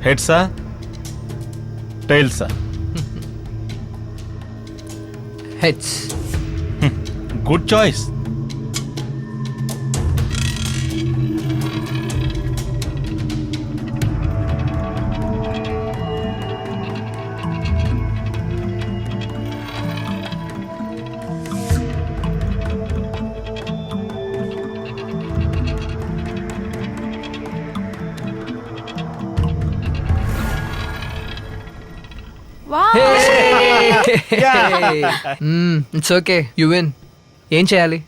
హెడ్సా టైల్సా? Heads. Good choice. It's okay, you win. ఏం చేయాలి?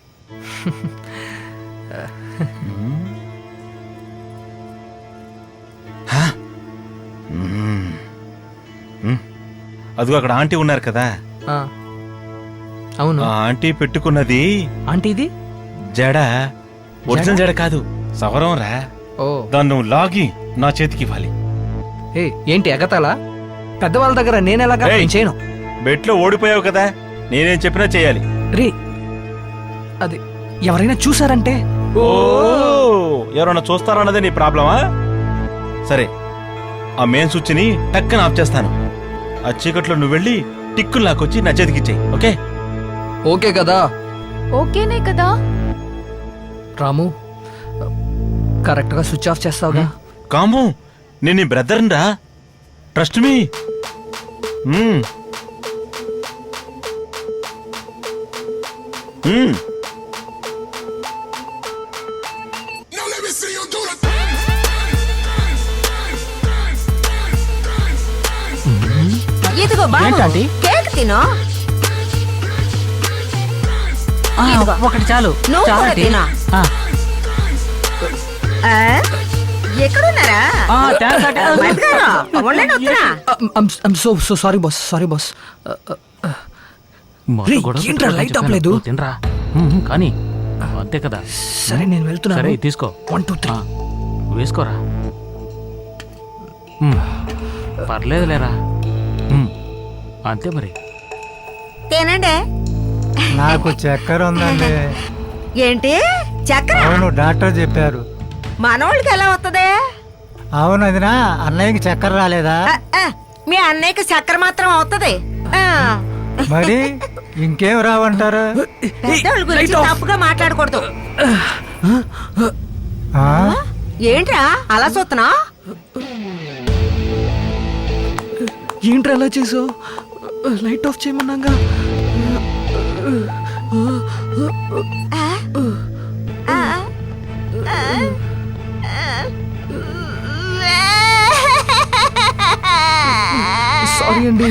అదిగో అక్కడ ఆంటీ ఉన్నారు కదా, అవును. ఆ ఆంటీ పెట్టుకున్నది ఆంటీ ఇది జడ, ఒరిజినల్ జడ కాదు, సవరం రా. ఓ, దాన్ని నువ్వు లాగి నా చేతికి ఇవ్వాలి. ఏంటి ఎగతాలా? పెద్దవాళ్ళ దగ్గర నేనెలాగా చేయను. బెట్లో ఓడిపోయావు కదా, నేనేం చెప్పినా చేయాలి. రే, అది ఎవరైనా చూసారంటే? ఓ, ఎవరైనా చూస్తారన్నదే నీ ప్రాబ్లమా? సరే, ఆ మెయిన్ స్విచ్ని టక్కన ఆఫ్ చేస్తాను. ఆ చీకట్లో నువ్వు వెళ్ళి టిక్కులు నాకొచ్చి నా చేతికిచ్చేయి. ఓకే? ఓకే కదా? ఓకేనే కదా. రాము, కరెక్ట్ గా స్విచ్ ఆఫ్ చేస్తావుగా? కాము, నేను నీ బ్రదర్ని రా, ట్రస్ట్ మీ. ఇదిగో బాబు, కేక్ తిను. ఒకటి చాలు. నువ్వు కూడా తిను. ఎక్కడున్నారా? Sorry boss, sorry boss. ఏంట్రా లైట్ ఆపలేదు? తినరా కానీ అంతే కదా. సరే నేను వెళ్తున్నా. సరే తీసుకో. 1 2 3 వేసుకోరా. పర్లేదు లేరా, అంతే మరి. తినండి. నాకు చక్కెర ఉందండి. ఏంటి చక్కెర? అవును, డాక్టర్ చెప్పారు. మనోళ్ళకి ఎలా వస్తుంది? అవును అదినా, అన్నయ్యకి చక్కెర రాలేదా? మీ అన్నయ్యకి చక్కెర మాత్రం అవుతుంది. మరి ఇంకేం రావంటారు? పెద్దోళ్ళ గురించి తప్పుగా మాట్లాడకూడదు. ఆ? ఏంట్రా అలా చూస్తున్నా? ఏంట్రా అలా చేసావు? Light of చేయమన్నాగా. సారీ అండి.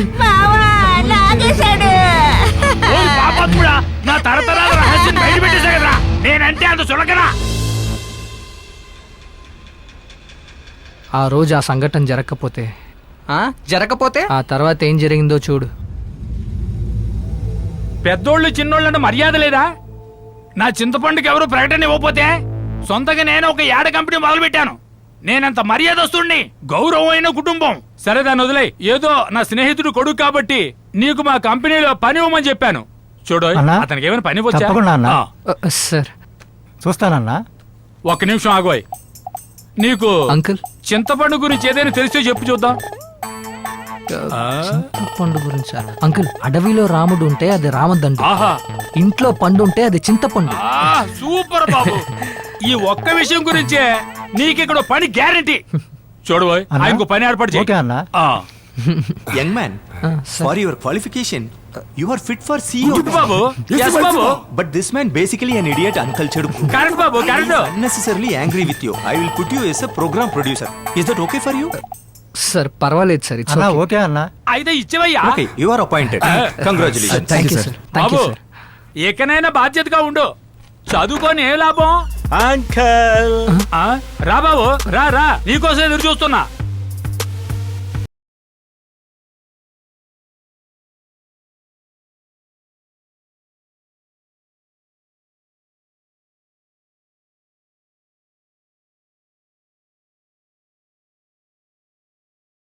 నా తరతరాల రహస్యం బయట పెట్టేసా కదరా, నేనంటే అంత చులకనా? ఆ రోజు ఆ సంఘటన జరగకపోతే ఆ తర్వాత ఏం జరిగిందో చూడు. పెద్దోళ్ళు చిన్నోళ్ళంటే మర్యాద లేదా? నా చింతపండుకి ఎవరు ప్రకటన ఇవ్వకపోతే సొంతగా నేను ఒక యాడ కంపెనీ మొదలు పెట్టాను. నేనంత మర్యాదస్తుణ్ణి, గౌరవమైన కుటుంబం. సరే దాన్ని వదిలే. ఏదో నా స్నేహితుడు కొడుకు కాబట్టి నీకు మా కంపెనీలో పని ఇవ్వమని చెప్పాను. చూడు, అతనికి ఏమైనా పని వచ్చా? సార్ చూస్తానన్నా. ఒక్క నిమిషం ఆగోయ్. నీకు అంకుల్ చింతపండు గురించి ఏదైనా తెలిస్తే చెప్పు చూద్దాం. చింతపండు గురించి అంకుల్, అడవిలో రాముడు ఉంటే అది రామదండు, ఆహా, ఇంట్లో పండు ఉంటే అది చింతపండు. సూపర్ బాబు. ఈ ఒక్క విషయం గురించే నీకిక్కడ పని గ్యారంటీ. చూడు, ఆయనకు పని ఏర్పాటు చేయి. ఓకే అన్నా. Young man, for your qualification, you are fit for CEO. Good babu. Yes babu. But this man basically an idiot, uncultured. Correct babu, correct. Unnecessarily angry with you. I will put you as a program producer. Is that okay for you? Sir పర్వాలేదు sir. అన్నా okay అన్నా. అయితే ఇచ్చేవయ్యా. Okay, you are appointed. Congratulations. Thank you sir. బాబు, ఏకనైనా బాధ్యతగా ఉండు. చదువుకొని ఏ లాభం? అంకల్ రా బాబు, రా రా, నీకోసం ఎదురు చూస్తున్నా.